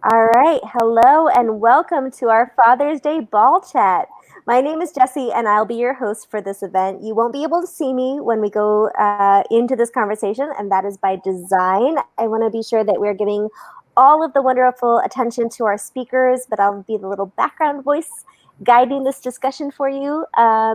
All right. Hello and welcome to our Father's Day Ball Chat. My name is Jessie and I'll be your host for this event. You won't be able to see me when we go into this conversation, and that is by design. I want to be sure that we're giving all of the wonderful attention to our speakers, but I'll be the little background voice guiding this discussion for you.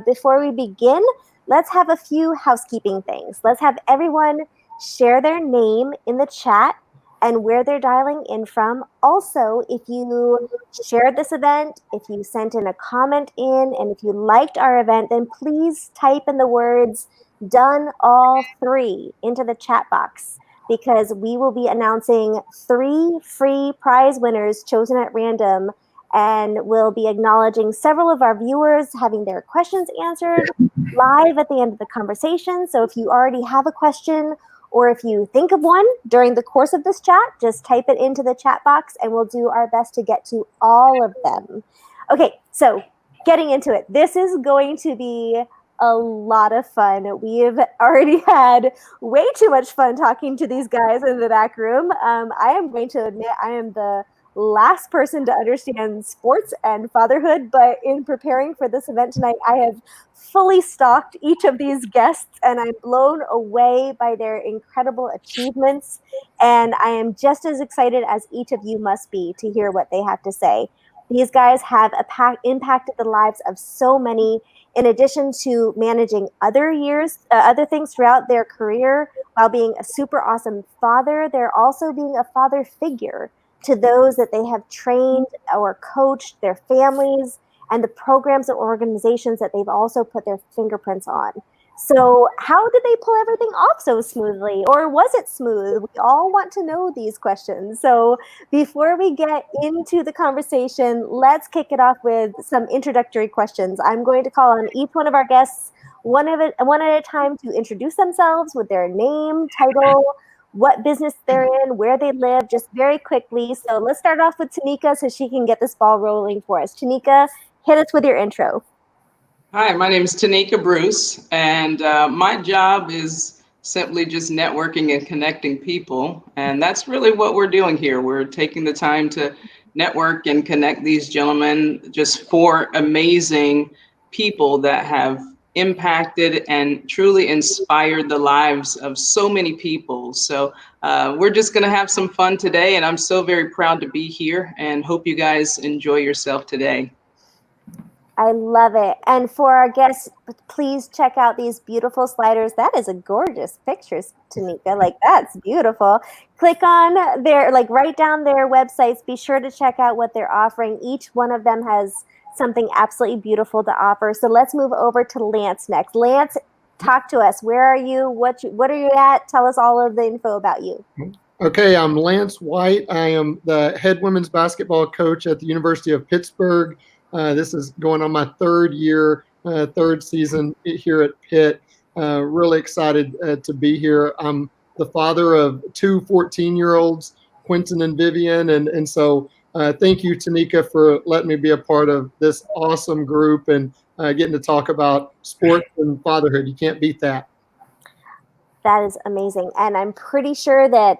Before we begin, let's have a few housekeeping things. Let's have everyone share their name in the chat and where they're dialing in from. Also, if you shared this event, if you sent in a comment in, and if you liked our event, then please type in the words "done all three" into the chat box, because we will be announcing 3 free prize winners chosen at random, and we'll be acknowledging several of our viewers having their questions answered live at the end of the conversation. So if you already have a question, or if you think of one during the course of this chat, just type it into the chat box and we'll do our best to get to all of them. Okay, so getting into it. This is going to be a lot of fun. We've already had way too much fun talking to these guys in the back room. I am going to admit I am the last person to understand sports and fatherhood, but in preparing for this event tonight, I have fully stalked each of these guests and I'm blown away by their incredible achievements. And I am just as excited as each of you must be to hear what they have to say. These guys have impacted the lives of so many. In addition to managing other things throughout their career, while being a super awesome father, they're also being a father figure to those that they have trained or coached, their families, and the programs and organizations that they've also put their fingerprints on. So how did they pull everything off so smoothly? Or was it smooth? We all want to know these questions. So before we get into the conversation, let's kick it off with some introductory questions. I'm going to call on each one of our guests one at a time to introduce themselves with their name, title, what business they're in, where they live, just very quickly. So let's start off with Tanika so she can get this ball rolling for us. Tanika, hit us with your intro. Hi, my name is Tanika Bruce, and my job is simply just networking and connecting people. And that's really what we're doing here. We're taking the time to network and connect these gentlemen, just four amazing people that have impacted and truly inspired the lives of so many people. So we're just going to have some fun today, and I'm so very proud to be here and hope you guys enjoy yourself today. I love it. And for our guests, please check out these beautiful sliders. That is a gorgeous picture, Tanika. Like, that's beautiful. Click on their, like, write down their websites. Be sure to check out what they're offering. Each one of them has something absolutely beautiful to offer. So let's move over to Lance next. Lance, talk to us. Where are you? What are you at? Tell us all of the info about you. Okay, I'm Lance White. I am the head women's basketball coach at the University of Pittsburgh. This is going on my third year, third season here at Pitt. Really excited to be here. I'm the father of two 14-year-olds, Quentin and Vivian. And so thank you, Tanika, for letting me be a part of this awesome group and getting to talk about sports and fatherhood. You can't beat that. That is amazing. And I'm pretty sure that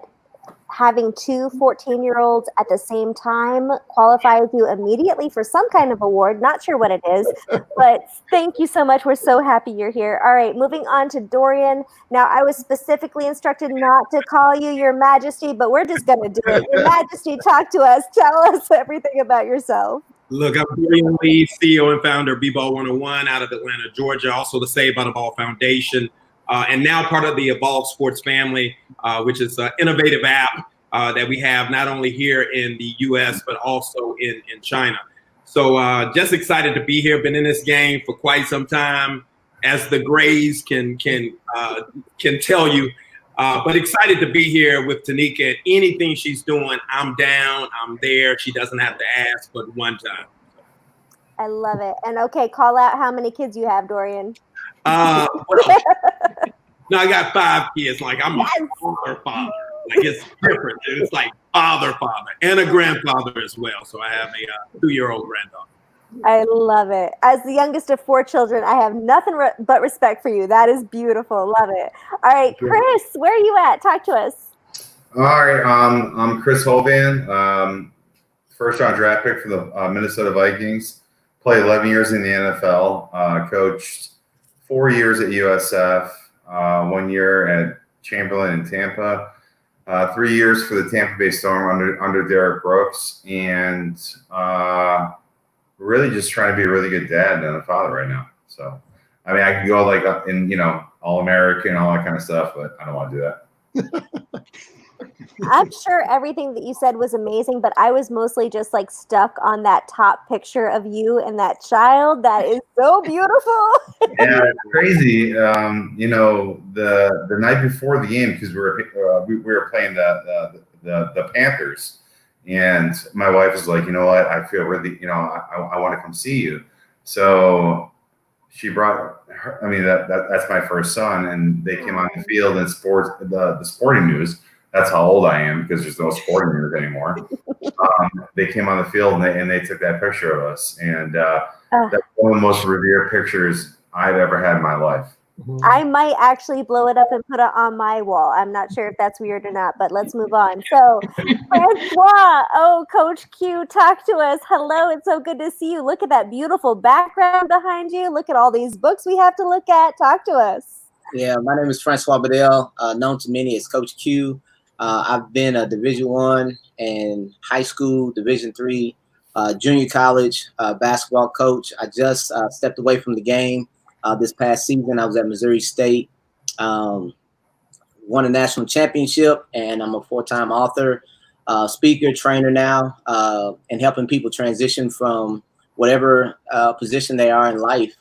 having two 14-year-olds at the same time qualifies you immediately for some kind of award. Not sure what it is, but thank you so much. We're so happy you're here. All right, moving on to Dorian. Now, I was specifically instructed not to call you Your Majesty, but we're just going to do it. Your Majesty, talk to us. Tell us everything about yourself. Look, I'm Dorian Lee, CEO and founder of B-Ball 101 out of Atlanta, Georgia, also the Save by the Ball Foundation, and now part of the Evolve Sports family, which is an innovative app that we have not only here in the U.S., but also in China. So just excited to be here. Been in this game for quite some time, as the Grays can tell you. But excited to be here with Tanika. Anything she's doing, I'm down, I'm there. She doesn't have to ask but one time. I love it. And okay, call out how many kids you have, Dorian. Well, no, I got 5 kids. Like, I'm a father. Like, it's different. It's like father, and a grandfather as well. So I have a 2-year-old granddaughter. I love it. As the youngest of 4 children, I have nothing but respect for you. That is beautiful. Love it. All right, Chris, where are you at? Talk to us. All right, I'm Chris Hovan. first-round draft pick for the Minnesota Vikings. Played 11 years in the NFL. Coached 4 years at USF. 1 year at Chamberlain in Tampa. 3 years for the Tampa Bay Storm under Derek Brooks, and really just trying to be a really good dad and a father right now. So, I mean, I could go like in All-American, all that kind of stuff, but I don't want to do that. I'm sure everything that you said was amazing, but I was mostly just like stuck on that top picture of you and that child. That is so beautiful. Yeah, it's crazy. The night before the game, because we were playing the Panthers, and my wife was like, you know what, I feel really, I want to come see you. So she brought her. I mean, that's my first son, and they came on the field and the sporting news. That's how old I am, because there's no sporting news anymore. They came on the field and they took that picture of us, and that's one of the most revered pictures I've ever had in my life. I might actually blow it up and put it on my wall. I'm not sure if that's weird or not, but let's move on. So, Francois, Coach Q, talk to us. Hello, it's so good to see you. Look at that beautiful background behind you. Look at all these books we have to look at. Talk to us. Yeah, my name is Francois Bedell, known to many as Coach Q. I've been a Division I and high school, Division III, junior college basketball coach. I just stepped away from the game this past season. I was at Missouri State, won a national championship, and I'm a 4-time author, speaker, trainer now, and helping people transition from whatever position they are in life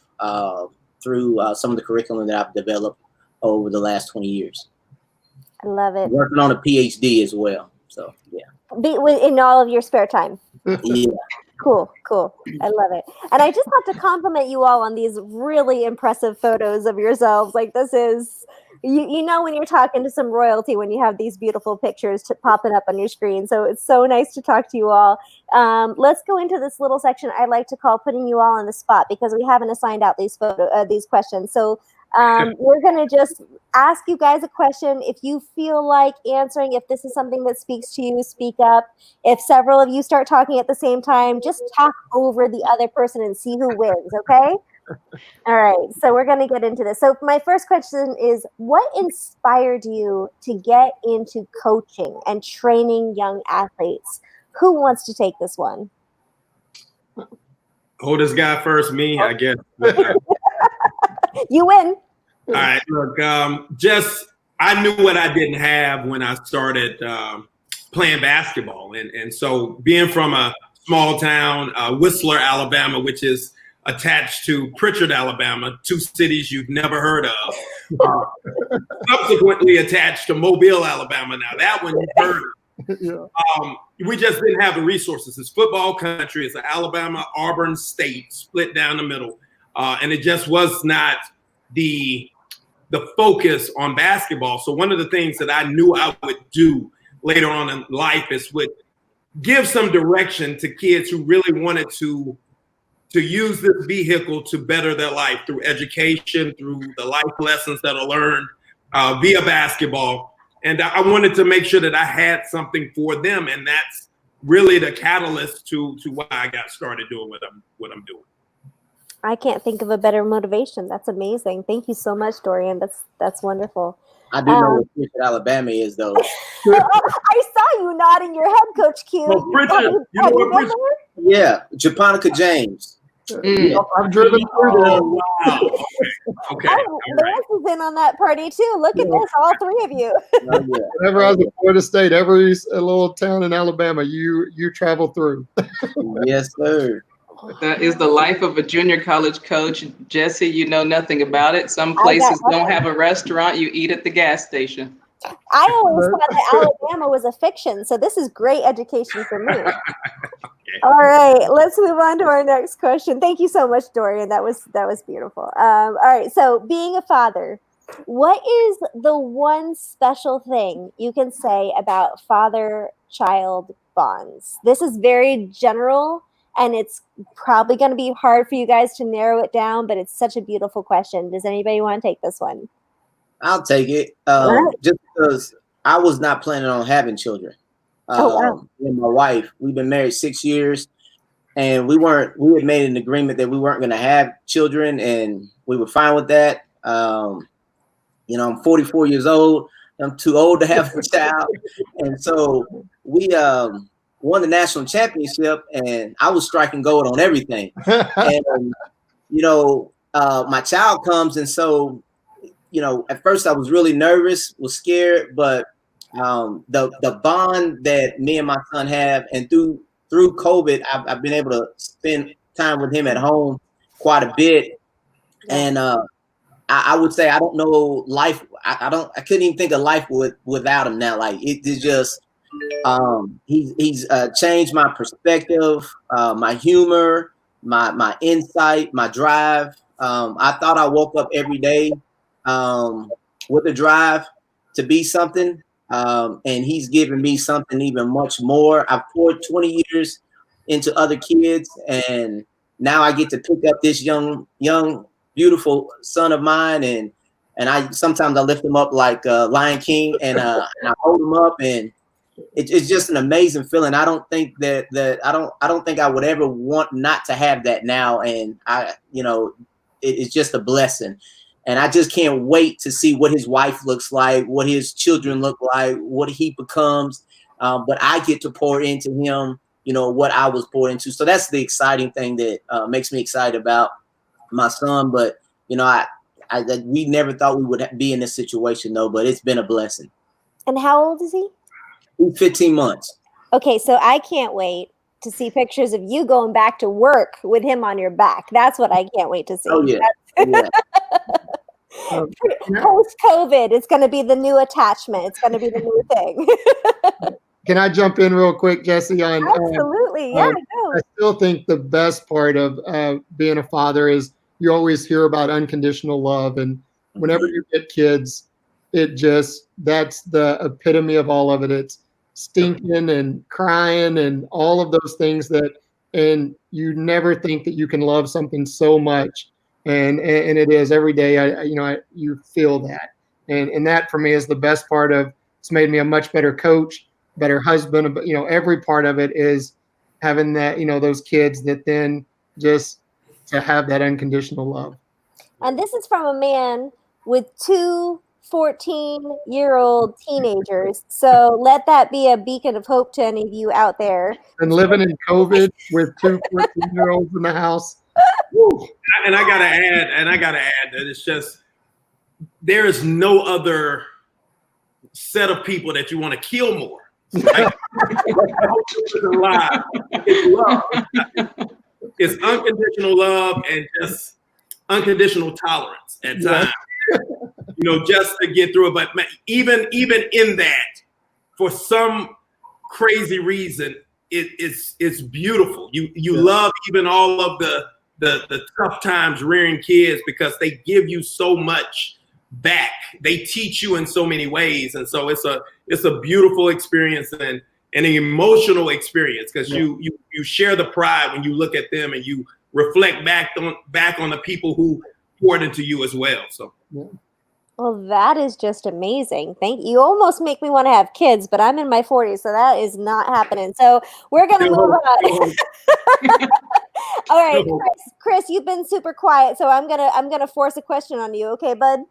through some of the curriculum that I've developed over the last 20 years. I love it. Working on a PhD as well. So, yeah. In all of your spare time. Yeah. Cool. I love it. And I just have to compliment you all on these really impressive photos of yourselves. Like, this is, you know, when you're talking to some royalty, when you have these beautiful pictures popping up on your screen. So it's so nice to talk to you all. Let's go into this little section I like to call putting you all on the spot, because we haven't assigned out these questions. So we're going to just ask you guys a question. If you feel like answering, if this is something that speaks to you, speak up. If several of you start talking at the same time, just talk over the other person and see who wins, okay? All right, so we're going to get into this. So my first question is, what inspired you to get into coaching and training young athletes? Who wants to take this one? Oldest guy first, me, I guess. You win. All right, look, I knew what I didn't have when I started playing basketball. And so being from a small town, Whistler, Alabama, which is attached to Pritchard, Alabama, 2 cities you've never heard of, subsequently attached to Mobile, Alabama. Now, that one you've heard of. Yeah. We just didn't have the resources. It's football country. It's an Alabama-Auburn state split down the middle. And it just was not the focus on basketball. So one of the things that I knew I would do later on in life is would give some direction to kids who really wanted to use this vehicle to better their life through education, through the life lessons that are learned via basketball. And I wanted to make sure that I had something for them. And that's really the catalyst to why I got started doing what I'm doing. I can't think of a better motivation. That's amazing. Thank you so much, Dorian. That's wonderful. I do know what Pritchard, Alabama is, though. I saw you nodding your head, Coach Q. Oh, Pritchard. You know what Pritchard? Yeah, Japonica James. I've driven through there. Oh, wow. Okay. Lance is in on that party too. Look at this, all 3 of you. Whenever I was at Florida State, every little town in Alabama, you travel through. Yes, sir. That is the life of a junior college coach. Jesse, you know nothing about it. Some places don't have a restaurant. You eat at the gas station. I always thought that Alabama was a fiction, so this is great education for me. Okay. All right, let's move on to our next question. Thank you so much, Dorian. That was beautiful. All right, so being a father, what is the one special thing you can say about father-child bonds? This is very general, and it's probably going to be hard for you guys to narrow it down, but it's such a beautiful question. Does anybody want to take this one? I'll take it. Just because I was not planning on having children. Oh, wow. Me and my wife. We've been married 6 years, and we had made an agreement that we weren't going to have children, and we were fine with that. I'm 44 years old. I'm too old to have a child. And so we won the national championship, and I was striking gold on everything. And, my child comes, and so, at first I was really nervous, was scared, but the bond that me and my son have, and through COVID, I've been able to spend time with him at home quite a bit. And I would say I don't know life. I couldn't even think of life without him now. Like it's just he's changed my perspective, my humor, my insight, my drive. I thought I woke up every day with a drive to be something, and he's given me something even much more. I've poured 20 years into other kids, and now I get to pick up this young beautiful son of mine, and I sometimes I lift him up like Lion King, and I hold him up, and it's just an amazing feeling. I don't think that I don't think I would ever want not to have that now, and it's just a blessing, and I just can't wait to see what his wife looks like, what his children look like, what he becomes. But I get to pour into him, what I was poured into. So that's the exciting thing that makes me excited about my son. But we never thought we would be in this situation though, but it's been a blessing. And how old is he? He's 15 months. Okay, so I can't wait to see pictures of you going back to work with him on your back. That's what I can't wait to see. Oh yeah. Post-COVID, it's going to be the new attachment. It's going to be the new thing. Can I jump in real quick, Jesse? Absolutely, yeah. I still think the best part of being a father is you always hear about unconditional love, and whenever you get kids, that's the epitome of all of it. It's stinking and crying and all of those things and you never think that you can love something so much, and it is every day. You feel that, and that for me is the best part of. It's made me a much better coach, better husband. Every part of it is having that, those kids that then just to have that unconditional love. And this is from a man with 2 14-year-old teenagers. So let that be a beacon of hope to any of you out there. And living in COVID with 2 14-year-olds in the house. Woo. And I gotta add that it's just there is no other set of people that you want to kill more. Right? It's love. It's unconditional love and just unconditional tolerance at times. Just to get through it. But even in that, for some crazy reason, it's beautiful. You love even all of the tough times rearing kids because they give you so much back. They teach you in so many ways, and so it's a beautiful experience and an emotional experience because you share the pride when you look at them and you reflect back on the people who poured into you as well. So. Yeah. Well, that is just amazing. Thank you. You almost make me want to have kids, but I'm in my 40s, so that is not happening. So we're going to move on. All right, Chris, you've been super quiet, so I'm gonna force a question on you. Okay, bud?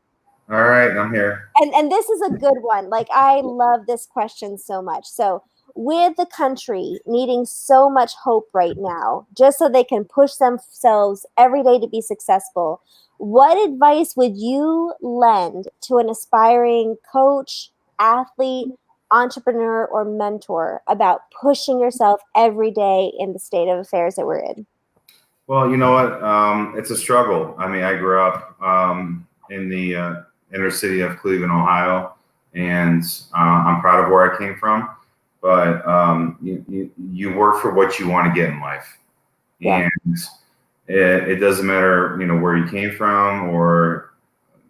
All right, I'm here. And this is a good one. Like, I love this question so much. So with the country needing so much hope right now, just so they can push themselves every day to be successful, what advice would you lend to an aspiring coach, athlete, entrepreneur, or mentor about pushing yourself every day in the state of affairs that we're in? Well, you know what? It's a struggle. I mean, I grew up in the inner city of Cleveland, Ohio, and I'm proud of where I came from. But you work for what you want to get in life, and it doesn't matter, where you came from or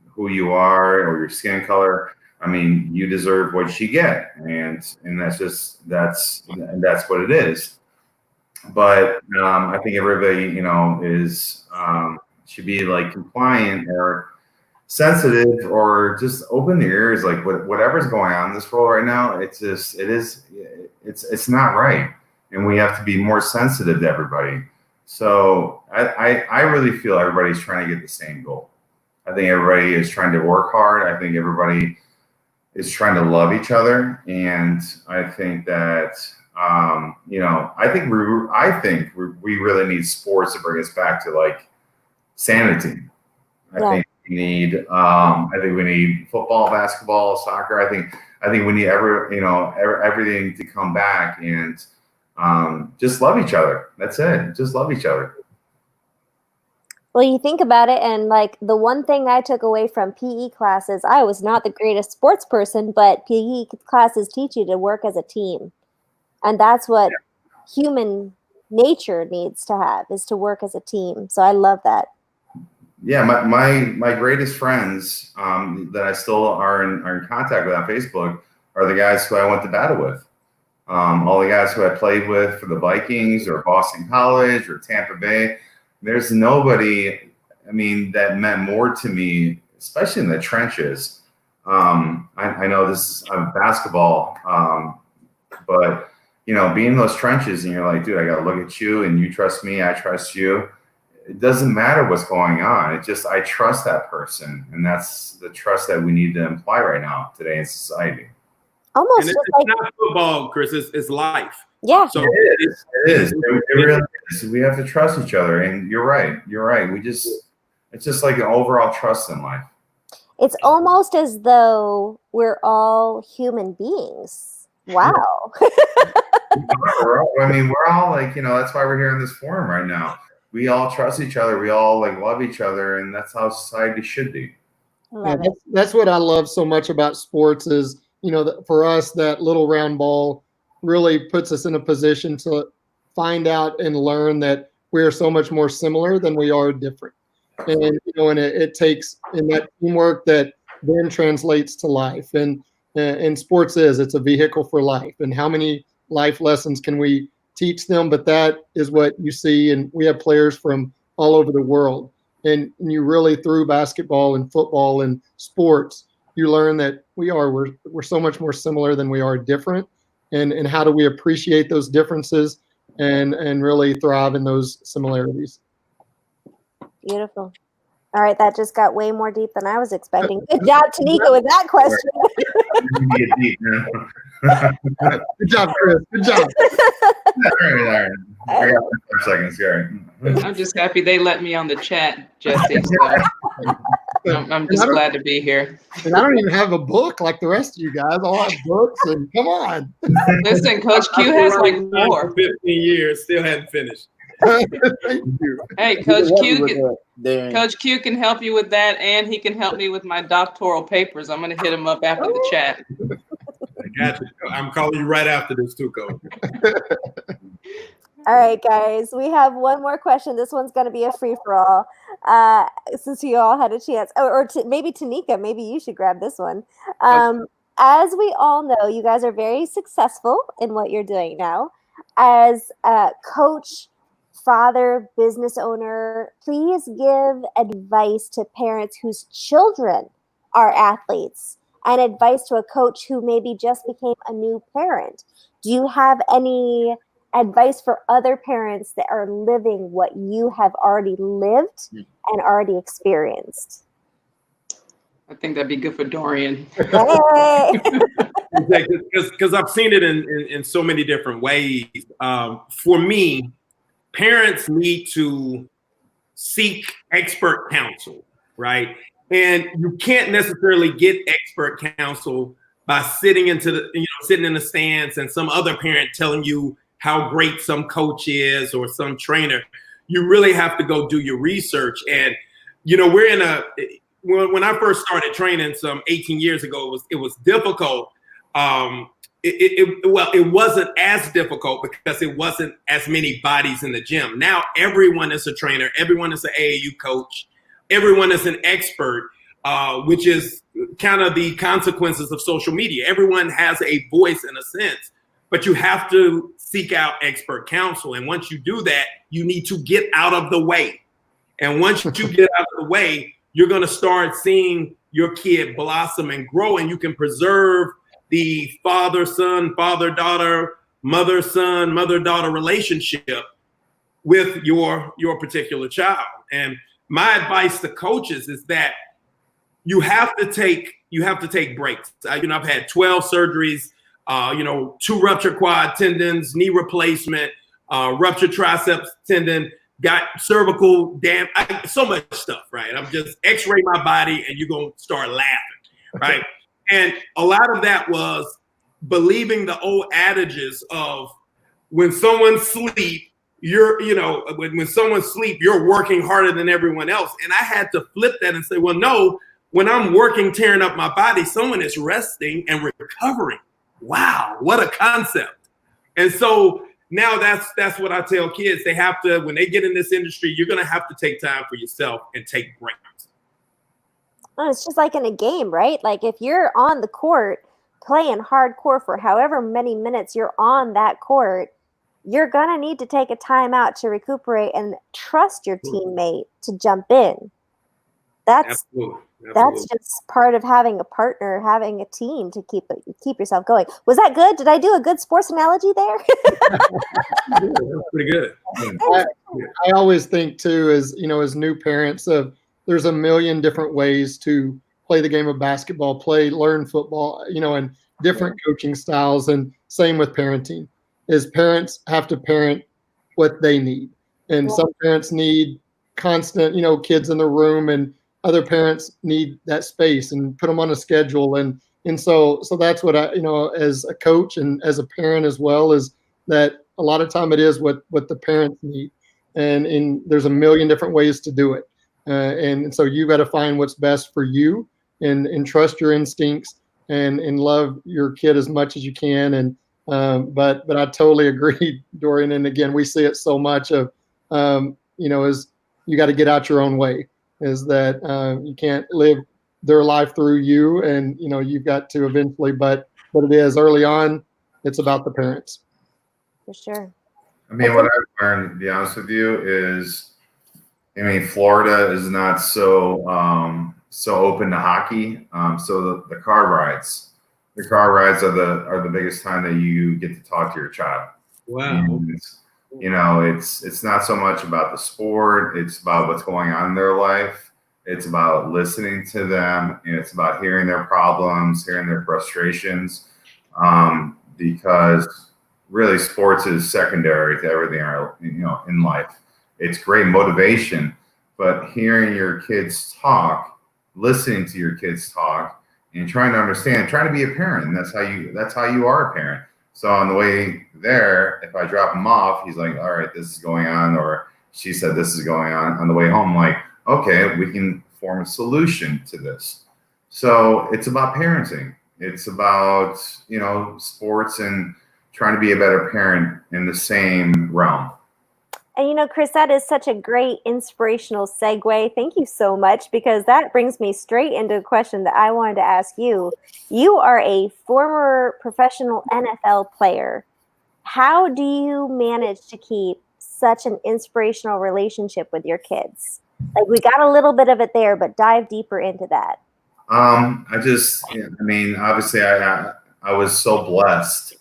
who you are or your skin color. I mean, you deserve what you get, and that's what it is. But I think everybody, should be like compliant or sensitive or just open their ears, like whatever's going on in this world right now, it's not right. And we have to be more sensitive to everybody. So I really feel everybody's trying to get the same goal. I think everybody is trying to work hard. I think everybody is trying to love each other. And I think that, I think we really need sports to bring us back to like sanity. I think we need football, basketball, soccer. I think we need everything to come back and just love each other. That's it. Just love each other. Well, you think about it, and like the one thing I took away from PE classes, I was not the greatest sports person, but PE classes teach you to work as a team. And that's what human nature needs to have, is to work as a team. So I love that. Yeah, my greatest friends that I still are in contact with on Facebook are the guys who I went to battle with. All the guys who I played with for the Vikings or Boston College or Tampa Bay. There's nobody, that meant more to me, especially in the trenches. I know this is basketball, but being in those trenches and you're like, dude, I got to look at you and you trust me, I trust you. It doesn't matter what's going on. I trust that person. And that's the trust that we need to imply right now today in society. Almost and just it's not football, Chris, it's life. Yeah. So it is. It really is. We have to trust each other. And you're right. It's just like an overall trust in life. It's almost as though we're all human beings. Wow. We're all like, that's why we're here in this forum right now. We all trust each other. We all like love each other, and that's how society should be. That's what I love so much about sports is, for us, that little round ball really puts us in a position to find out and learn that we are so much more similar than we are different. And, and it takes in that teamwork that then translates to life. And sports it's a vehicle for life. And how many life lessons can we teach them? But that is what you see. And we have players from all over the world. And you really, through basketball and football and sports, you learn that we're so much more similar than we are different. And how do we appreciate those differences and really thrive in those similarities? Beautiful. All right, that just got way more deep than I was expecting. Good job, Tanika, with that question. Good job, Chris. Good job. All right. I got 5 seconds, Gary. I'm just happy they let me on the chat, Jesse. So I'm just glad to be here. And I don't even have a bok like the rest of you guys. I'll have books, and come on. Listen, Coach Q has like 4. 15 years, still hadn't finished. Thank you. Hey, Coach Q can help you with that, and he can help me with my doctoral papers. I'm going to hit him up after the chat. I got you. I'm calling you right after this too, Coach. All right, guys, we have one more question. This one's going to be a free-for-all. Since you all had a chance, maybe Tanika, maybe you should grab this one. As we all know, you guys are very successful in what you're doing now. As a coach, father, business owner, please give advice to parents whose children are athletes and advice to a coach who maybe just became a new parent. Do you have any advice for other parents that are living what you have already lived and already experienced? I think that'd be good for Dorian. Hey. Because I've seen it in so many different ways. For me, parents need to seek expert counsel, right? And you can't necessarily get expert counsel by sitting in the stands and some other parent telling you how great some coach is or some trainer. You really have to go do your research. And, when I first started training some 18 years ago, it was difficult. It wasn't as difficult because it wasn't as many bodies in the gym. Now everyone is a trainer. Everyone is an AAU coach. Everyone is an expert, which is kind of the consequences of social media. Everyone has a voice in a sense, but you have to seek out expert counsel. And once you do that, you need to get out of the way. And once you get out of the way, you're going to start seeing your kid blossom and grow, and you can preserve the father-son, father-daughter, mother-son, mother-daughter relationship with your particular child. And my advice to coaches is that you have to take breaks. I've had 12 surgeries, 2 ruptured quad tendons, knee replacement, ruptured triceps tendon, got cervical so much stuff, right? I'm just x-ray my body and you're going to start laughing, right? And a lot of that was believing the old adages of when someone sleep, when someone sleep, you're working harder than everyone else. And I had to flip that and say, well, no, when I'm working, tearing up my body, someone is resting and recovering. Wow, what a concept. And so now that's what I tell kids. They have to, when they get in this industry, you're going to have to take time for yourself and take breaks. Oh, it's just like in a game, right? Like if you're on the court playing hardcore for however many minutes you're on that court, you're going to need to take a time out to recuperate and trust your teammate to jump in. That's just part of having a partner, having a team to keep yourself going. Was that good? Did I do a good sports analogy there? That's pretty good. I always think too, as new parents, there's a million different ways to play the game of basketball, learn football, and different coaching styles. And same with parenting, is parents have to parent what they need. And some parents need constant, kids in the room, and other parents need that space and put them on a schedule. And so that's what I, as a coach and as a parent as well, is that a lot of time it is what the parents need. And there's a million different ways to do it. And so you got to find what's best for you and trust your instincts and love your kid as much as you can. And, but I totally agree, Dorian. And again, we see it so much of, is you got to get out your own way. Is that you can't live their life through you, and you've got to eventually. But it is early on. It's about the parents. For sure. I mean, what I've learned, to be honest with you, is, Florida is not so open to hockey. So the car rides are the biggest time that you get to talk to your child. Wow. And, it's not so much about the sport. It's about what's going on in their life. It's about listening to them, and it's about hearing their problems, hearing their frustrations, because really sports is secondary to everything, in life. It's great motivation, but hearing your kids talk, listening to your kids talk, and trying to understand, trying to be a parent. And that's how you are a parent. So on the way there, if I drop him off, he's like, all right, this is going on, or she said this is going on. On the way home, like, okay, we can form a solution to this. So it's about parenting. It's about, sports and trying to be a better parent in the same realm. And Chris, that is such a great inspirational segue. Thank you so much, because that brings me straight into a question that I wanted to ask you. You are a former professional NFL player. How do you manage to keep such an inspirational relationship with your kids? Like, we got a little bit of it there, but dive deeper into that. Obviously I was so blessed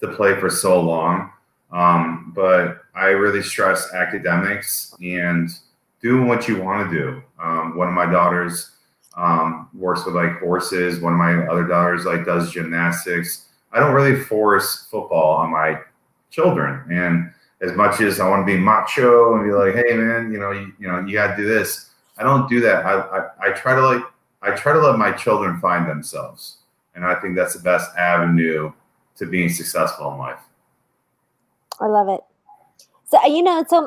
to play for so long. But I really stress academics and doing what you want to do. One of my daughters works with horses. One of my other daughters does gymnastics. I don't really force football on my children. And as much as I want to be macho and be like, hey man, you got to do this, I don't do that. I try to let my children find themselves. And I think that's the best avenue to being successful in life. I love it. So,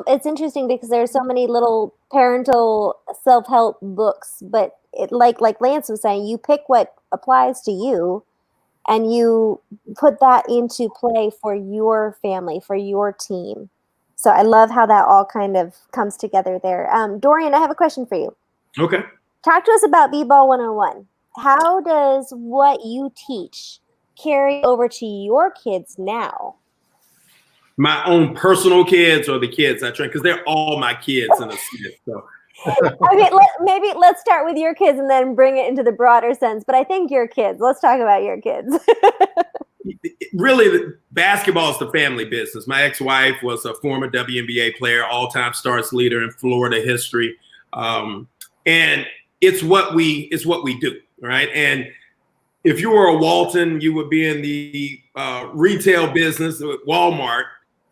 it's interesting because there's so many little parental self-help books, but like Lance was saying, you pick what applies to you and you put that into play for your family, for your team. So I love how that all kind of comes together there. Dorian, I have a question for you. Okay. Talk to us about B-Ball 101. How does what you teach carry over to your kids now? My own personal kids or the kids I train, because they're all my kids in a sense. So Okay, maybe let's start with your kids and then bring it into the broader sense. But I think your kids. Let's talk about your kids. Really, basketball is the family business. My ex-wife was a former WNBA player, all-time starts leader in Florida history, and it's what we do, right? And if you were a Walton, you would be in the retail business at Walmart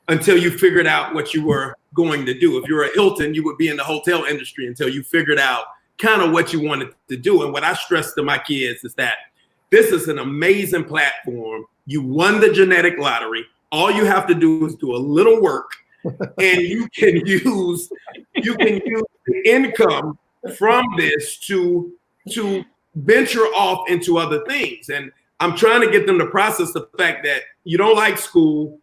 until you figured out what you were going to do. If you're a Hilton, you would be in the hotel industry until you figured out kind of what you wanted to do. And what I stress to my kids is that this is an amazing platform. You won the genetic lottery. All you have to do is do a little work, and you can use the income from this to venture off into other things. And I'm trying to get them to process the fact that you don't like school.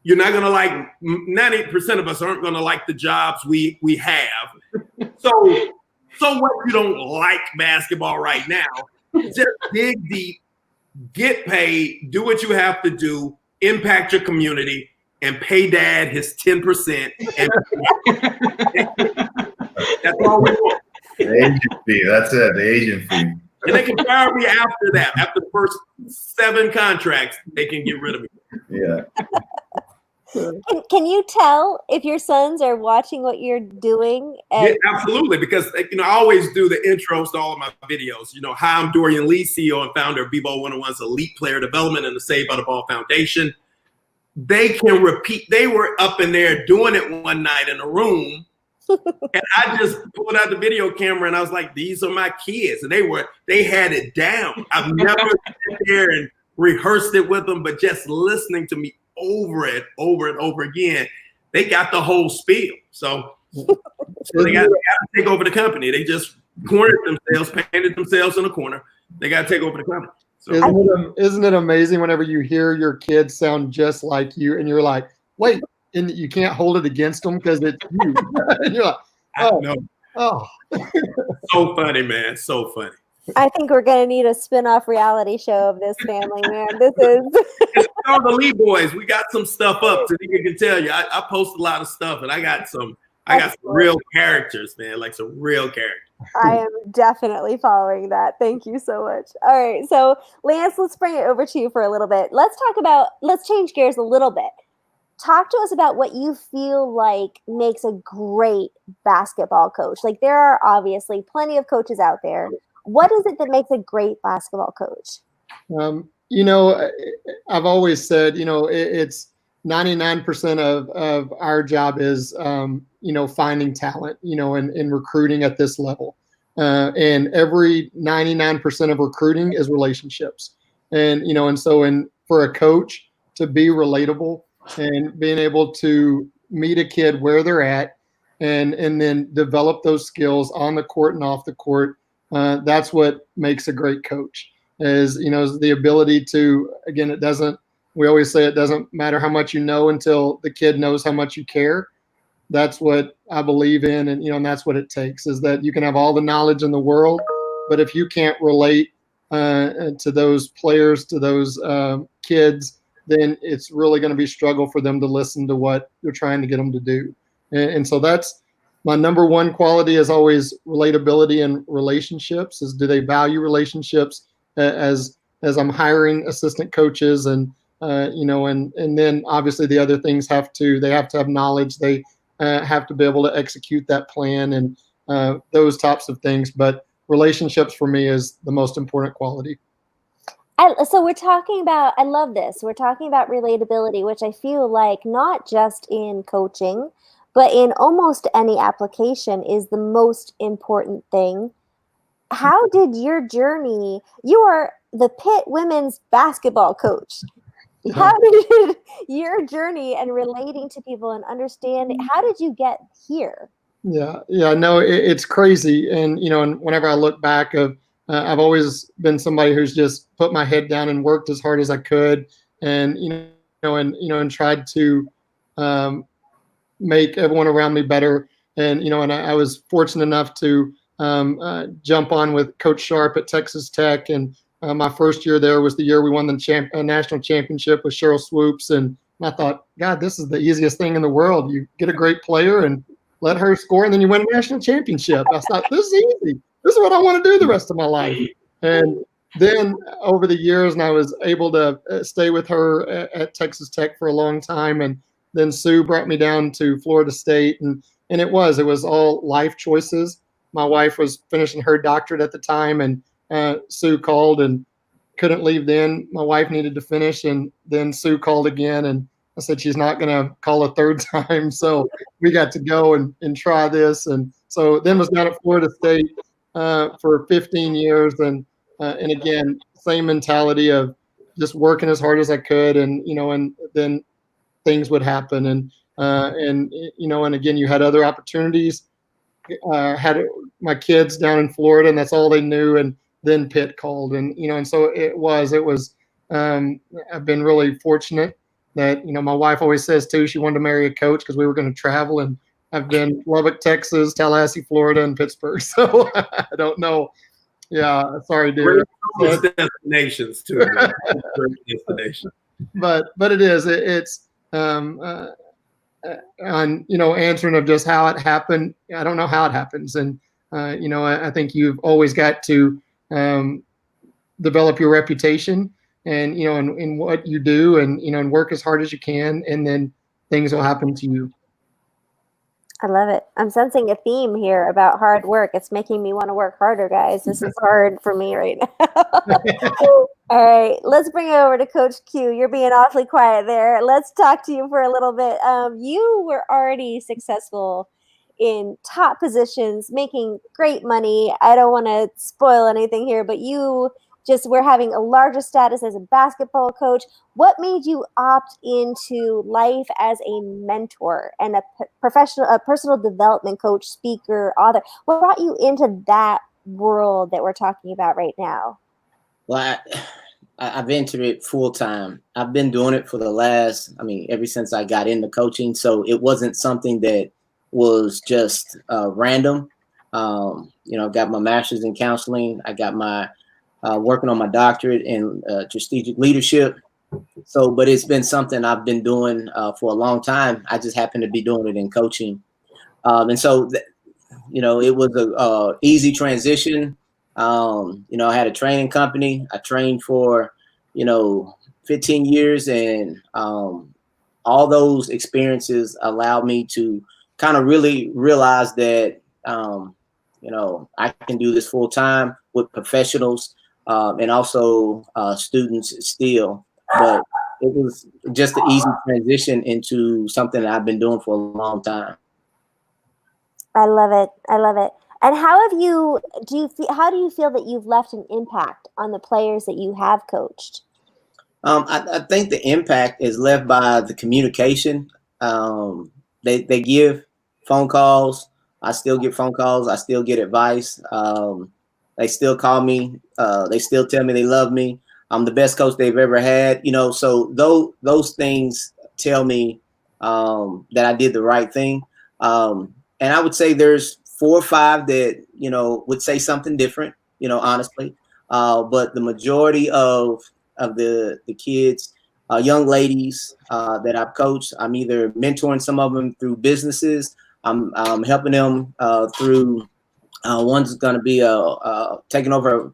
You're not going to like 90% of us aren't going to like the jobs we have. So what you don't like basketball right now, just dig deep, get paid, do what you have to do, impact your community, and pay dad his 10%. And that's all we want. The agent fee. That's it. The agent fee. And they can fire me after that. After the first 7 contracts, they can get rid of me. Yeah. Can you tell if your sons are watching what you're doing? Yeah, absolutely, because I always do the intros to all of my videos. Hi, I'm Dorian Lee, CEO and founder of B-Ball 101's Elite Player Development and the Save by the Ball Foundation. They can repeat. They were up in there doing it one night in a room, and I just pulled out the video camera and I was like, "These are my kids," and they had it down. I've never sat there and rehearsed it with them, but just listening to me over and over again, they got the whole spiel. So they got to take over the company. They just cornered themselves, painted themselves in a corner. They got to take over the company. So Isn't it amazing whenever you hear your kids sound just like you and you're like, wait, and you can't hold it against them because it's you. And you're like, oh. So funny, man. So funny. I think we're going to need a spin-off reality show of this family, man. This is... It's called the Lee Boys. We got some stuff up. Tanika can tell you. I post a lot of stuff, and I got some real characters, man, like some real characters. I am definitely following that. Thank you so much. All right. So, Lance, let's bring it over to you for a little bit. Let's change gears a little bit. Talk to us about what you feel like makes a great basketball coach. Like, there are obviously plenty of coaches out there. What is it that makes a great basketball coach? I've always said, it's 99% of our job is, finding talent, and recruiting at this level. And every 99% of recruiting is relationships. And so for a coach to be relatable and being able to meet a kid where they're at and then develop those skills on the court and off the court, that's what makes a great coach. Is the ability to, again, we always say it doesn't matter how much you know until the kid knows how much you care. That's what I believe in, and that's what it takes, is that you can have all the knowledge in the world, but if you can't relate to those players, to those kids, then it's really going to be a struggle for them to listen to what you're trying to get them to do. And so that's my number one quality, is always relatability and relationships. Is do they value relationships as I'm hiring assistant coaches, and and then obviously the other things they have to have knowledge. They have to be able to execute that plan and those types of things. But relationships for me is the most important quality. So we're talking about, I love this. We're talking about relatability, which I feel like not just in coaching, but in almost any application is the most important thing. How did your journey, you are the Pitt women's basketball coach. How did your journey and relating to people and understanding, how did you get here? Yeah, no, it's crazy. And, and whenever I look back I've always been somebody who's just put my head down and worked as hard as I could, and and tried to make everyone around me better. And and I was fortunate enough to jump on with Coach Sharp at Texas Tech, and my first year there was the year we won the national championship with Cheryl Swoops, and I thought, God, this is the easiest thing in the world. You get a great player and let her score, and then you win a national championship. I thought, this is easy. This is what I want to do the rest of my life. And then over the years, and I was able to stay with her at Texas Tech for a long time. And then Sue brought me down to Florida State. And it was all life choices. My wife was finishing her doctorate at the time, and Sue called and couldn't leave then. My wife needed to finish, and then Sue called again, and I said she's not going to call a third time. So we got to go and try this. And so then was down at Florida State for 15 years. And again, same mentality of just working as hard as I could. And, and then things would happen. And again, you had other opportunities. Had my kids down in Florida, and that's all they knew. And then Pitt called, and and so it was. I've been really fortunate that my wife always says too, she wanted to marry a coach because we were going to travel, and I've been Lubbock, Texas, Tallahassee, Florida, and Pittsburgh. So I don't know. Yeah, sorry, dear. Great destinations too. Great destination. But it is. It's on answering of just how it happened. I don't know how it happens, and I think you've always got to develop your reputation, and in what you do, and work as hard as you can, and then things will happen to you. I love it. I'm sensing a theme here about hard work. It's making me want to work harder, guys. This is hard for me right now. All right, let's bring it over to Coach Q. You're being awfully quiet there. Let's talk to you for a little bit. You were already successful in top positions, making great money. I don't want to spoil anything here, but you just were having a larger status as a basketball coach. What made you opt into life as a mentor and a personal development coach, speaker, author? What brought you into that world that we're talking about right now? Well, I've entered it full time. I've been doing it for the last, ever since I got into coaching. So it wasn't something that was just random. Got my master's in counseling. I got my working on my doctorate in strategic leadership. So, but it's been something I've been doing for a long time. I just happen to be doing it in coaching. And so, it was a easy transition. I had a training company. I trained for, 15 years, and all those experiences allowed me to kind of really realize that, I can do this full time with professionals and also students still. But it was just an easy transition into something that I've been doing for a long time. I love it. I love it. And how do you feel that you've left an impact on the players that you have coached? I think the impact is left by the communication. They give phone calls. I still get phone calls. I still get advice. They still call me. They still tell me they love me. I'm the best coach they've ever had. So those things tell me that I did the right thing. And I would say there's 4 or 5 that, would say something different, honestly. But the majority of the kids, young ladies that I've coached, I'm either mentoring some of them through businesses. I'm helping them through one's going to be taking over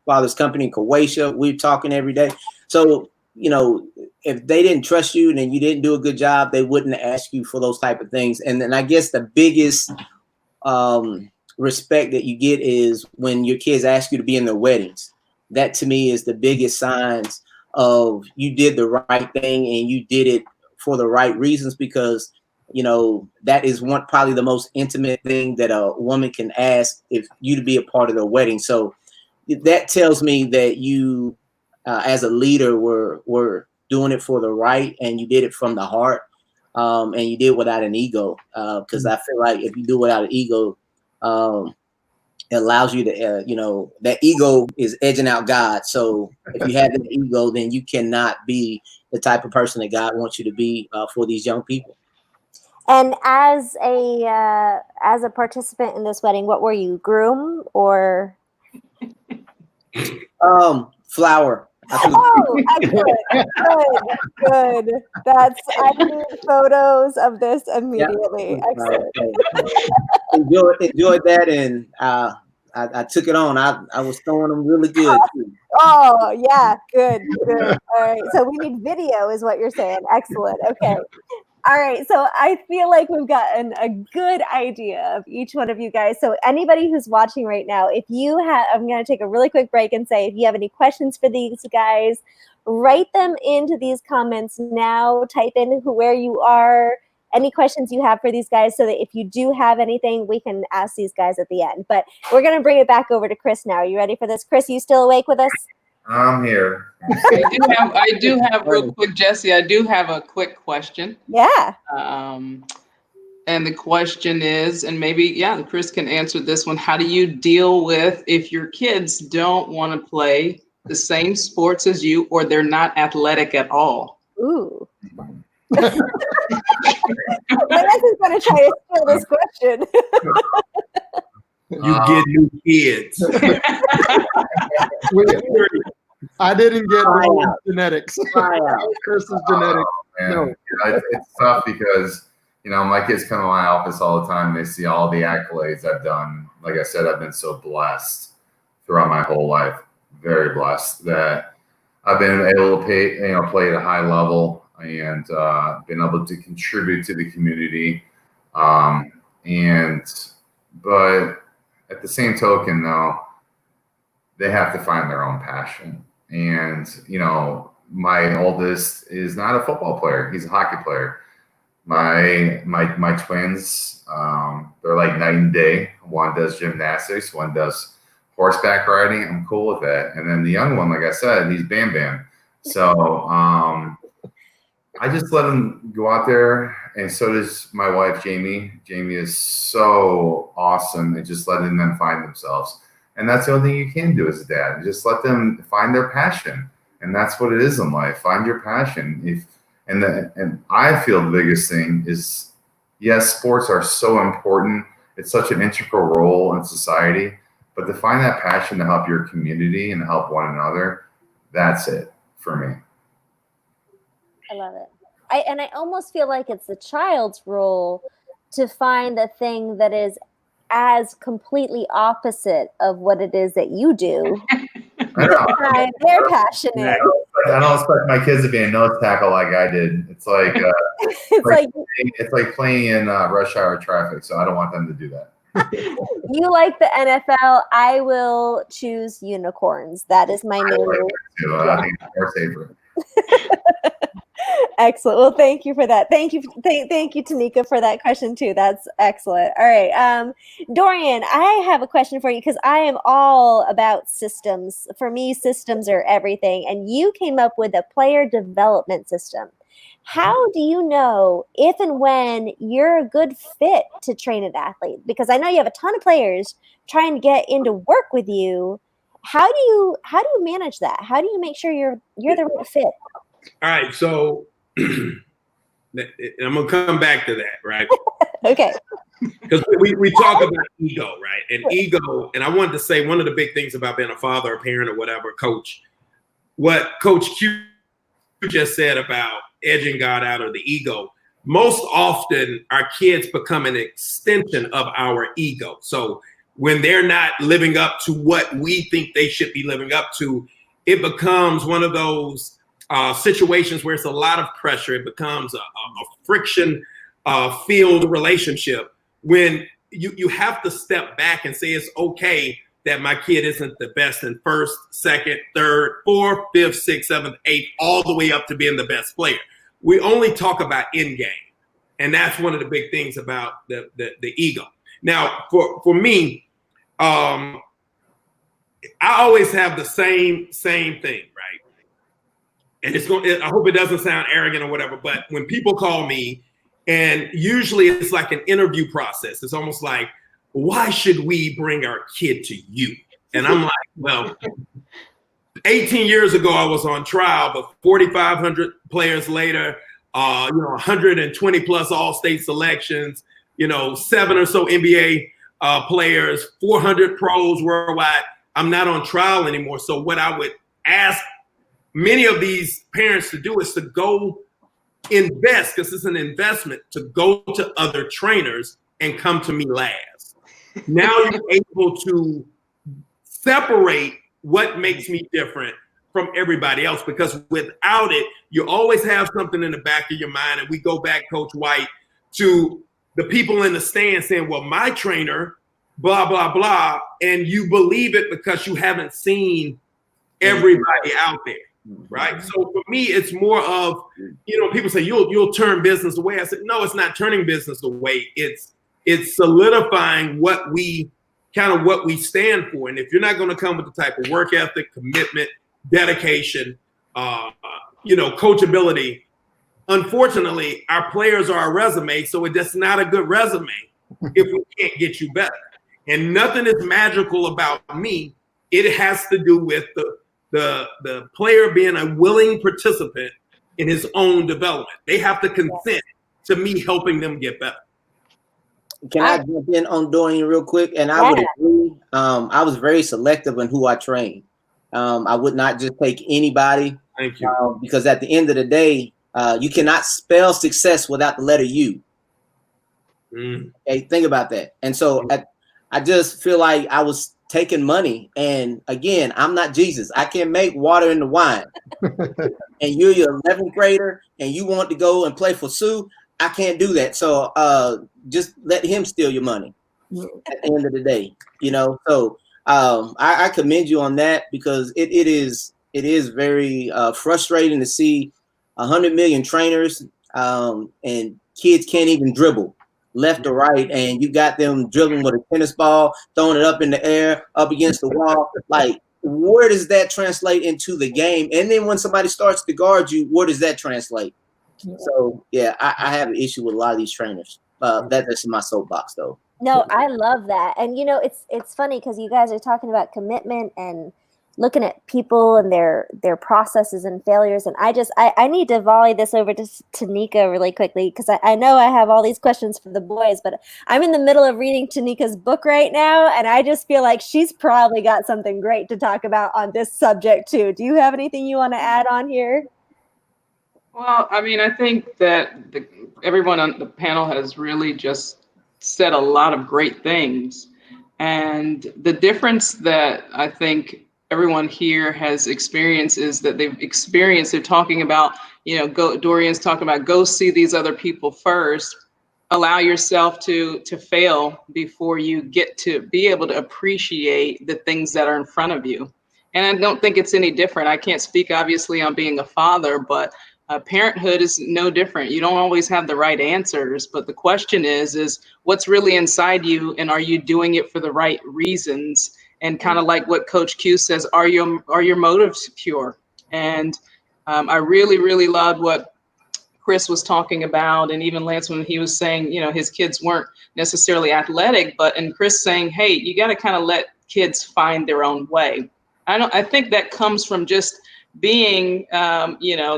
father's company in Croatia. We're talking every day. So, if they didn't trust you and you didn't do a good job, they wouldn't ask you for those type of things. And then I guess the biggest respect that you get is when your kids ask you to be in their weddings. That to me is the biggest signs of you did the right thing and you did it for the right reasons, because that is probably the most intimate thing that a woman can ask, if you to be a part of their wedding. So that tells me that you as a leader were doing it for the right, and you did it from the heart, and you did without an ego, because I feel like if you do without an ego, it allows you to that ego is edging out God. So if you have an ego, then you cannot be the type of person that God wants you to be for these young people. And as a participant in this wedding, what were you, groom or? Flower. Oh, excellent. Good. I need photos of this immediately. Yeah. Excellent. Enjoyed that, and I took it on. I was throwing them really good too. Oh, yeah. Good. All right. So we need video is what you're saying. Excellent. Okay. All right. So I feel like we've gotten a good idea of each one of you guys. So anybody who's watching right now, I'm going to take a really quick break and say, if you have any questions for these guys, write them into these comments now. Type in where you are, any questions you have for these guys, so that if you do have anything, we can ask these guys at the end. But we're going to bring it back over to Chris now. Are you ready for this? Chris, you still awake with us? I'm here. I do have real quick, Jesse, I do have a quick question. Yeah. And the question is, and maybe, Chris can answer this one. How do you deal with if your kids don't want to play the same sports as you, or they're not athletic at all? Ooh. Lance is going to try to steal this question. You get new kids. I didn't get genetics. Chris's genetics. No. It's tough because, my kids come to my office all the time. They see all the accolades I've done. Like I said, I've been so blessed throughout my whole life. Very blessed that I've been able to play at a high level and been able to contribute to the community. But at the same token, though, they have to find their own passion. And, my oldest is not a football player. He's a hockey player. My twins, they're like night and day. One does gymnastics, one does horseback riding. I'm cool with that. And then the young one, like I said, he's Bam Bam. So I just let him go out there, and so does my wife, Jamie. Jamie is so awesome at just letting them find themselves. And that's the only thing you can do as a dad. Just let them find their passion. And that's what it is in life. Find your passion. And I feel the biggest thing is, yes, sports are so important. It's such an integral role in society. But to find that passion to help your community and help one another, that's it for me. I love it. I almost feel like it's the child's role to find the thing that is as completely opposite of what it is that you do. They're passionate. I don't expect my kids to be a nose tackle like I did. It's like it's like playing in rush hour traffic. So I don't want them to do that. You like the NFL? I will choose unicorns. That is my new. I think it's more safer. Excellent. Well, thank you for that. Thank you, Tanika, for that question too. That's excellent. All right, Dorian, I have a question for you because I am all about systems. For me, systems are everything. And you came up with a player development system. How do you know if and when you're a good fit to train an athlete? Because I know you have a ton of players trying to get into work with you. How do you manage that? How do you make sure you're the right fit? All right, so I'm gonna come back to that, right? Okay. Because we talk about ego, right? And ego, and I wanted to say one of the big things about being a father, or parent, or whatever, coach, what Coach Q just said about edging God out of the ego. Most often, our kids become an extension of our ego. So when they're not living up to what we think they should be living up to, it becomes one of those situations where it's a lot of pressure. It becomes a friction filled relationship when you have to step back and say it's okay that my kid isn't the best in first, second, third, fourth, fifth, sixth, seventh, eighth, all the way up to being the best player. We only talk about end game. And that's one of the big things about the ego. Now, for me, I always have the same thing, right? And I hope it doesn't sound arrogant or whatever, but when people call me, and usually it's like an interview process, it's almost like, why should we bring our kid to you? And I'm like, well, 18 years ago, I was on trial, but 4,500 players later, 120 plus all-state selections, 7 or so NBA players, 400 pros worldwide. I'm not on trial anymore. So what I would ask many of these parents to do is to go invest, because it's an investment, to go to other trainers and come to me last. Now you're able to separate what makes me different from everybody else, because without it, you always have something in the back of your mind. And we go back, Coach White, to the people in the stand saying, well, my trainer, blah, blah, blah. And you believe it because you haven't seen everybody out there. Right. So for me, it's more of, people say you'll turn business away. I said, no, it's not turning business away. It's solidifying what we stand for. And if you're not going to come with the type of work ethic, commitment, dedication, coachability, unfortunately, our players are a resume. So it's not a good resume if we can't get you better. And nothing is magical about me. It has to do with the player being a willing participant in his own development. They have to consent to me helping them get better. Can I jump in on Dorian real quick? And I would agree. I was very selective in who I trained. I would not just take anybody. Thank you. Because at the end of the day, you cannot spell success without the letter U. Okay, think about that. And so I just feel like I was taking money. And again, I'm not Jesus. I can make water into wine. And you're your 11th grader and you want to go and play for Sue. I can't do that. So just let him steal your money at the end of the day, So I commend you on that, because it is very frustrating to see 100 million trainers and kids can't even dribble left or right, and you got them dribbling with a tennis ball, throwing it up in the air, up against the wall. Like, where does that translate into the game? And then when somebody starts to guard you, where does that translate? So yeah, I have an issue with a lot of these trainers. That's in my soapbox though. No, I love that. And it's funny because you guys are talking about commitment and looking at people and their processes and failures. And I need to volley this over to Tanika really quickly, because I know I have all these questions for the boys, but I'm in the middle of reading Tanika's book right now. And I just feel like she's probably got something great to talk about on this subject too. Do you have anything you want to add on here? Well, I mean, I think that everyone on the panel has really just said a lot of great things. And the difference that I think everyone here has experienced is that they're talking about, Dorian's talking about, go see these other people first, allow yourself to fail before you get to be able to appreciate the things that are in front of you. And I don't think it's any different. I can't speak obviously on being a father, but parenthood is no different. You don't always have the right answers, but the question is what's really inside you, and are you doing it for the right reasons? And kind of like what Coach Q says, are your motives pure? And I really, really loved what Chris was talking about, and even Lance when he was saying, his kids weren't necessarily athletic, and Chris saying, hey, you got to kind of let kids find their own way. I think that comes from just being,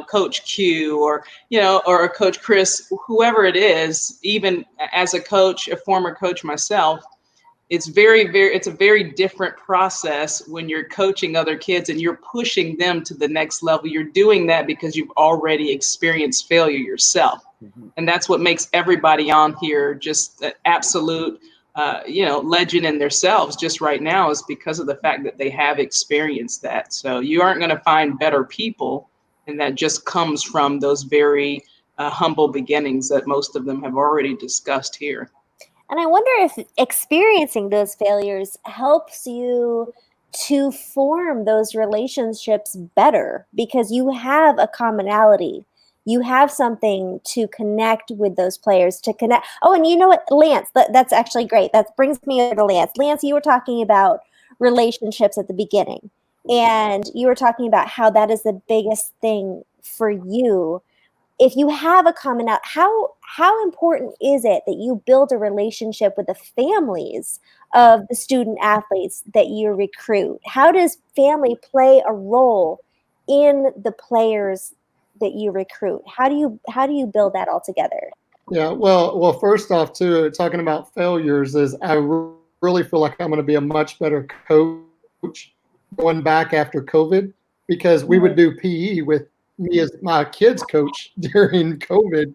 Coach Q or Coach Chris, whoever it is. Even as a coach, a former coach myself, it's a very different process when you're coaching other kids and you're pushing them to the next level. You're doing that because you've already experienced failure yourself. Mm-hmm. And that's what makes everybody on here just an absolute, legend in themselves just right now, is because of the fact that they have experienced that. So you aren't going to find better people. And that just comes from those very humble beginnings that most of them have already discussed here. And I wonder if experiencing those failures helps you to form those relationships better, because you have a commonality. You have something to connect with those players, to connect. Oh, and you know what, Lance, that's actually great. That brings me over to Lance. Lance, you were talking about relationships at the beginning, and you were talking about how that is the biggest thing for you. If you have a common out, how important is it that you build a relationship with the families of the student athletes that you recruit? How does family play a role in the players that you recruit? How do you build that all together? Yeah, well, first off, too, talking about failures, is I really feel like I'm going to be a much better coach going back after COVID, because we would do PE with me as my kids coach during COVID,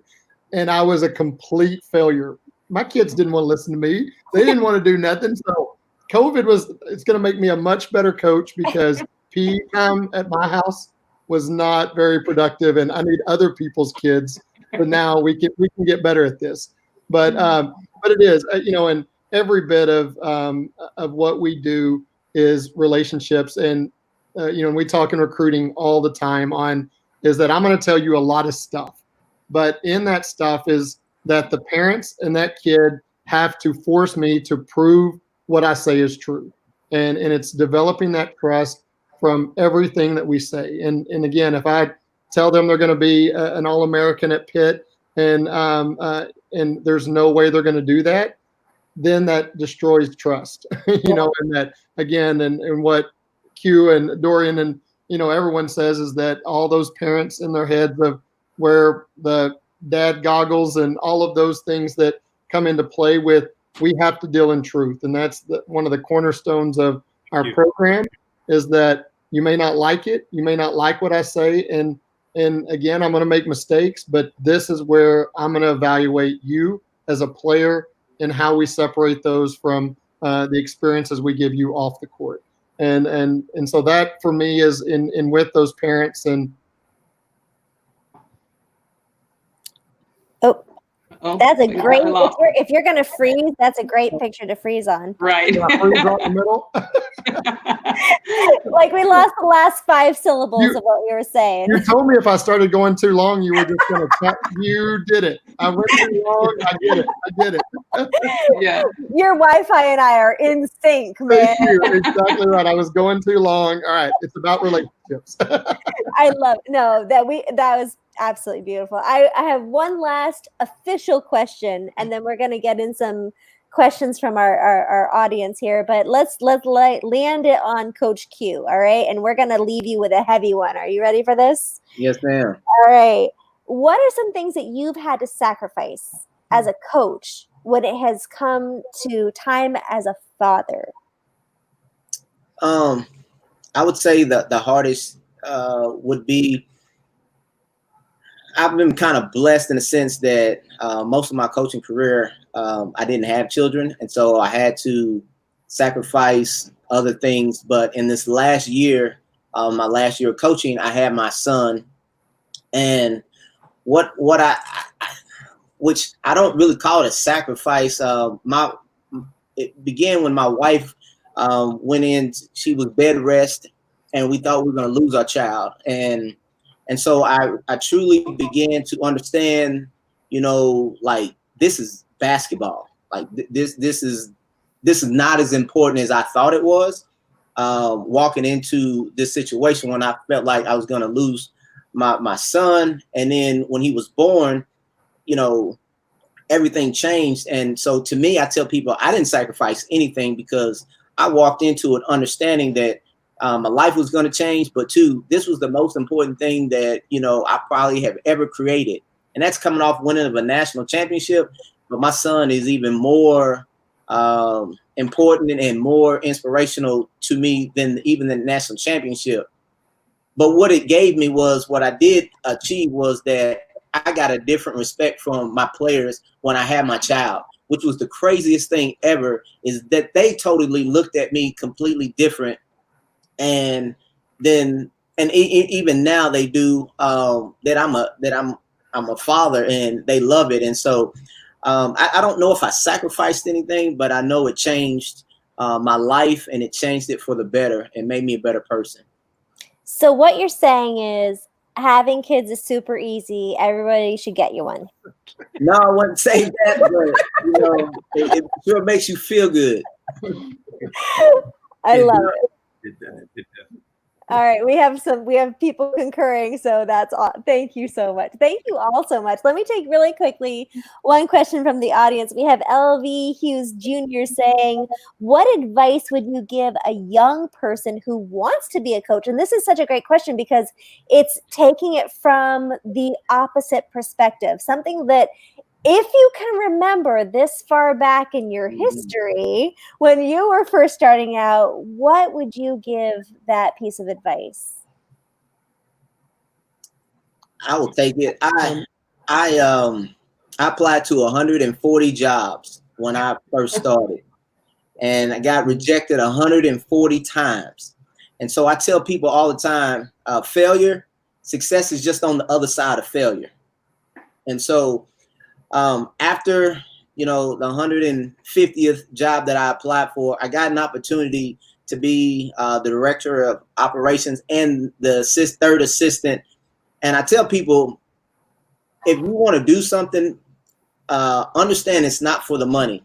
and I was a complete failure. My kids didn't want to listen to me. They didn't want to do nothing. So COVID it's going to make me a much better coach because PE time at my house was not very productive, and I need other people's kids. But now we can get better at this. But it is, and every bit of what we do is relationships, and we talk in recruiting all the time is that I'm going to tell you a lot of stuff, but in that stuff is that the parents and that kid have to force me to prove what I say is true, and it's developing that trust from everything that we say. And again, if I tell them they're going to be an All-American at Pitt, and there's no way they're going to do that, then that destroys trust. And that again, and what Q and Dorian and everyone says is that all those parents in their heads of where the dad goggles and all of those things that come into play with, we have to deal in truth. And that's one of the cornerstones of our program, is that you may not like it. You may not like what I say. And again, I'm going to make mistakes, but this is where I'm going to evaluate you as a player and how we separate those from the experiences we give you off the court. And so that for me is in with those parents. And that's a great, if you're going to freeze, that's a great picture to freeze on. Right. Freeze on the middle. Like we lost the last 5 syllables of what you were saying. You told me if I started going too long, you were just going to cut. You did it. I went too long. I did it. Yeah. Your Wi-Fi and I are in sync, man. Thank you. Exactly right. I was going too long. All right. It's about relationships. I love that was absolutely beautiful. I have one last official question, and then we're going to get in some questions from our audience here, but let's land it on Coach Q. All right. And we're going to leave you with a heavy one. Are you ready for this? Yes, ma'am. All right. What are some things that you've had to sacrifice as a coach when it has come to time as a father? I would say that the hardest would be, I've been kind of blessed in the sense that most of my coaching career, I didn't have children. And so I had to sacrifice other things. But in this last year, my last year of coaching, I had my son. And which I don't really call it a sacrifice. It began when my wife went in, she was bed rest, and we thought we were going to lose our child. And so I truly began to understand, like, this is basketball. Like this is not as important as I thought it was. Walking into this situation when I felt like I was going to lose my son, and then when he was born, everything changed. And so to me, I tell people I didn't sacrifice anything, because I walked into it understanding that my life was going to change, but 2, this was the most important thing that, I probably have ever created. And that's coming off winning of a national championship. But my son is even more important and more inspirational to me than even the national championship. But what it gave me was, what I did achieve was that I got a different respect from my players when I had my child, which was the craziest thing ever, is that they totally looked at me completely different. And then, even now they do, that I'm a father, and they love it. And so I don't know if I sacrificed anything, but I know it changed my life, and it changed it for the better and made me a better person. So what you're saying is having kids is super easy. Everybody should get you one. No, I wouldn't say that, but it sure makes you feel good. I love it. It does. All right, we have people concurring, so that's all. Thank you so much. Thank you all so much. Let me take really quickly one question from the audience. We have LV Hughes Jr. saying, what advice would you give a young person who wants to be a coach? And this is such a great question, because it's taking it from the opposite perspective, something that, if you can remember this far back in your history, when you were first starting out, what would you give that piece of advice? I will take it. I applied to 140 jobs when I first started, and I got rejected 140 times. And so I tell people all the time, success is just on the other side of failure. And so after the 150th job that I applied for, I got an opportunity to be the director of operations and the third assistant. And I tell people, if you want to do something, understand it's not for the money.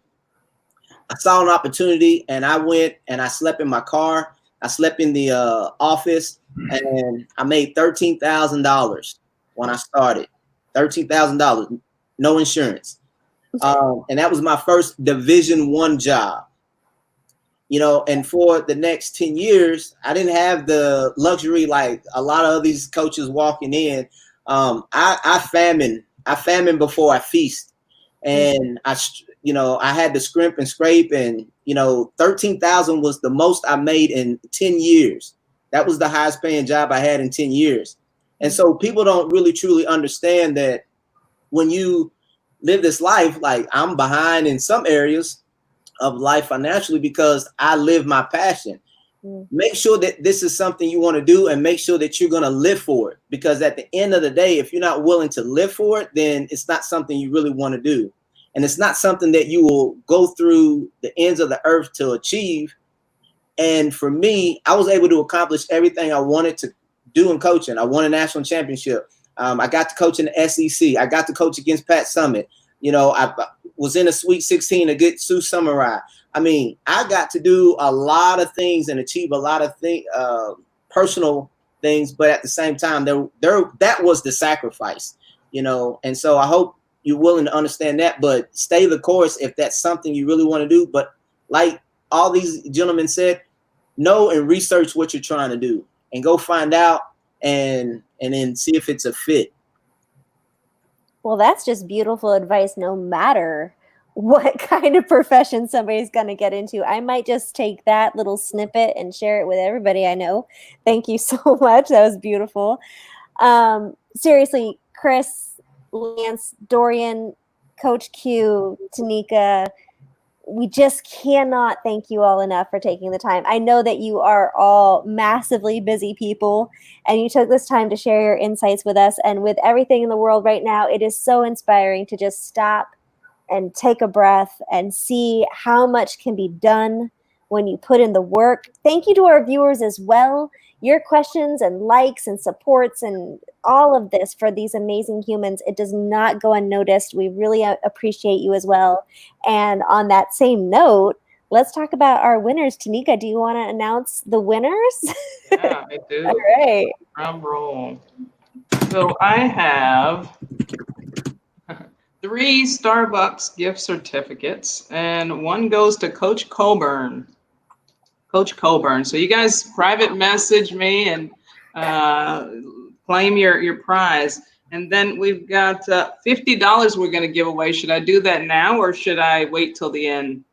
I saw an opportunity and I went and I slept in my car. I slept in the office, and I made $13,000 when I started. $13,000, no insurance. And that was my first Division I job. And for the next 10 years, I didn't have the luxury like a lot of these coaches walking in. I famine before I feast. And I had to scrimp and scrape, and 13,000 was the most I made in 10 years. That was the highest paying job I had in 10 years. And so people don't really truly understand that when you live this life, like I'm behind in some areas of life financially because I live my passion. Make sure that this is something you want to do, and make sure that you're going to live for it, because at the end of the day, if you're not willing to live for it, then it's not something you really want to do. And it's not something that you will go through the ends of the earth to achieve. And for me, I was able to accomplish everything I wanted to do in coaching. I won a national championship. I got to coach in the SEC. I got to coach against Pat Summitt. I was in a Sweet 16 against Sioux Samurai. I mean, I got to do a lot of things and achieve a lot of personal things, but at the same time, that was the sacrifice, And so I hope you're willing to understand that, but stay the course if that's something you really want to do. But like all these gentlemen said, know and research what you're trying to do, and go find out and then see if it's a fit. Well, that's just beautiful advice, no matter what kind of profession somebody's going to get into. I might just take that little snippet and share it with everybody I know. Thank you so much. That was beautiful. Seriously, Chris, Lance, Dorian, Coach Q, Tanika, we just cannot thank you all enough for taking the time. I know that you are all massively busy people, and you took this time to share your insights with us. And with everything in the world right now, it is so inspiring to just stop and take a breath and see how much can be done when you put in the work. Thank you to our viewers as well. Your questions and likes and supports and all of this for these amazing humans, it does not go unnoticed. We really appreciate you as well. And on that same note, let's talk about our winners. Tanika, do you want to announce the winners? Yeah, I do. All right. Drum roll. So I have 3 Starbucks gift certificates, and one goes to Coach Coburn. Coach Coburn. So you guys private message me and claim your prize. And then we've got $50 we're going to give away. Should I do that now, or should I wait till the end?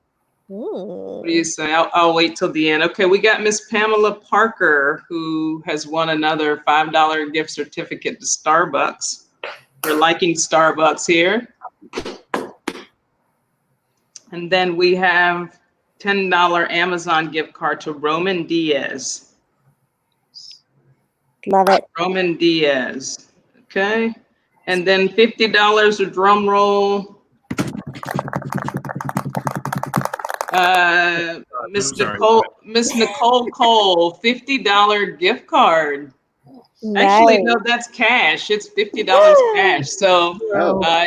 What do you say? I'll wait till the end. Okay, we got Miss Pamela Parker, who has won another $5 gift certificate to Starbucks. We're liking Starbucks here. And then we have $10 Amazon gift card to Roman Diaz. Love it. Roman Diaz. Okay. And then $50, a drum roll. Miss Nicole Cole, $50 gift card. Nice. Actually, no, that's cash. It's $50 cash. So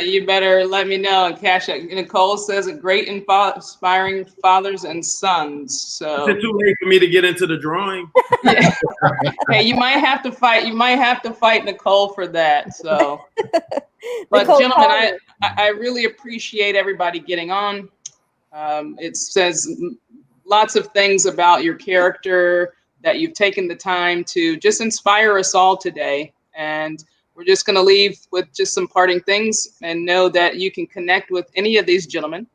you better let me know and cash it. Nicole says, a great inspiring fathers and sons. So Is it too late for me to get into the drawing? yeah. Hey, you might have to fight. You might have to fight Nicole for that. So, but Nicole, gentlemen, I really appreciate everybody getting on. It says lots of things about your character, that you've taken the time to just inspire us all today. And we're just going to leave with just some parting things, and know that you can connect with any of these gentlemen.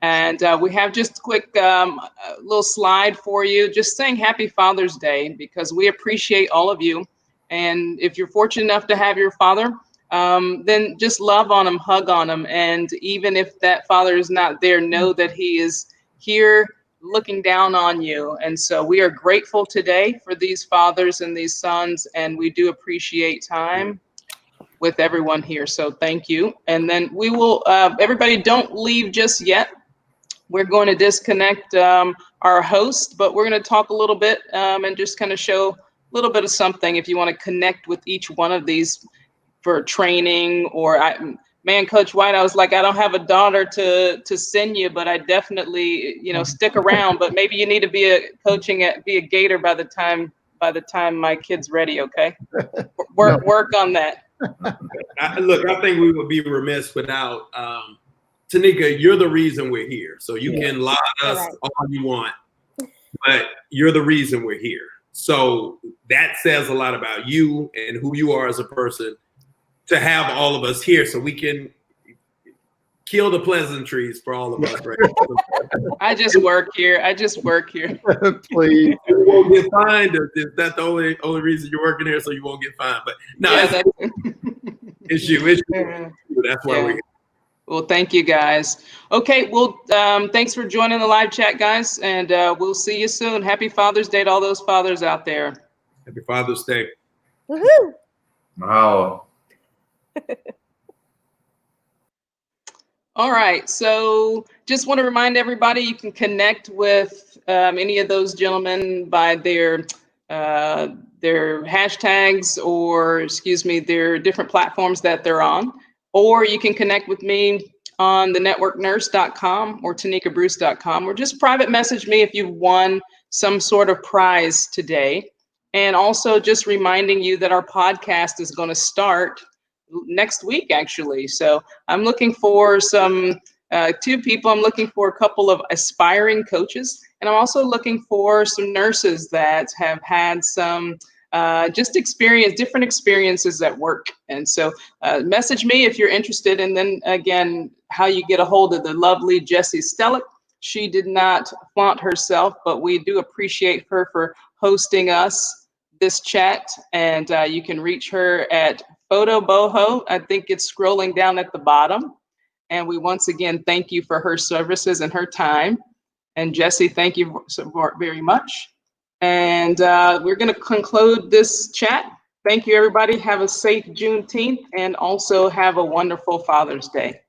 And we have just a quick little slide for you, just saying Happy Father's Day, because we appreciate all of you. And if you're fortunate enough to have your father, then just love on him, hug on him. And even if that father is not there, know that he is here looking down on you. And so we are grateful today for these fathers and these sons, and we do appreciate time with everyone here. So thank you. And then we will, everybody don't leave just yet. We're going to disconnect our host, but we're going to talk a little bit and just kind of show a little bit of something if you want to connect with each one of these for training or man, Coach White, I was like, I don't have a daughter to send you, but I definitely, stick around, but maybe you need to be a Gator by the time my kid's ready. Okay. Work on that. Look, I think we would be remiss without Tanika. You're the reason we're here. So you can lie to us all you want, but you're the reason we're here. So that says a lot about you and who you are as a person to have all of us here so we can kill the pleasantries for all of us, right? I just work here. Please. You won't get fined. Is that the only reason you're working here, so you won't get fined? But no, it's you. It's you. That's why we're here. Well, thank you guys. Okay, well, thanks for joining the live chat, guys, and we'll see you soon. Happy Father's Day to all those fathers out there. Happy Father's Day. Woohoo! Wow. All right, so just want to remind everybody you can connect with any of those gentlemen by their hashtags or, their different platforms that they're on. Or you can connect with me on the networknurse.com or tanikabruce.com, or just private message me if you've won some sort of prize today. And also just reminding you that our podcast is going to start next week, actually. So I'm looking for some two people. I'm looking for a couple of aspiring coaches, and I'm also looking for some nurses that have had some different experiences at work. And so message me if you're interested. And then again, how you get a hold of the lovely Jessie Stellick. She did not flaunt herself, but we do appreciate her for hosting us this chat. And you can reach her at Photo Boho. I think it's scrolling down at the bottom. And we once again thank you for her services and her time. And Jessie, thank you very much. And we're going to conclude this chat. Thank you, everybody. Have a safe Juneteenth, and also have a wonderful Father's Day.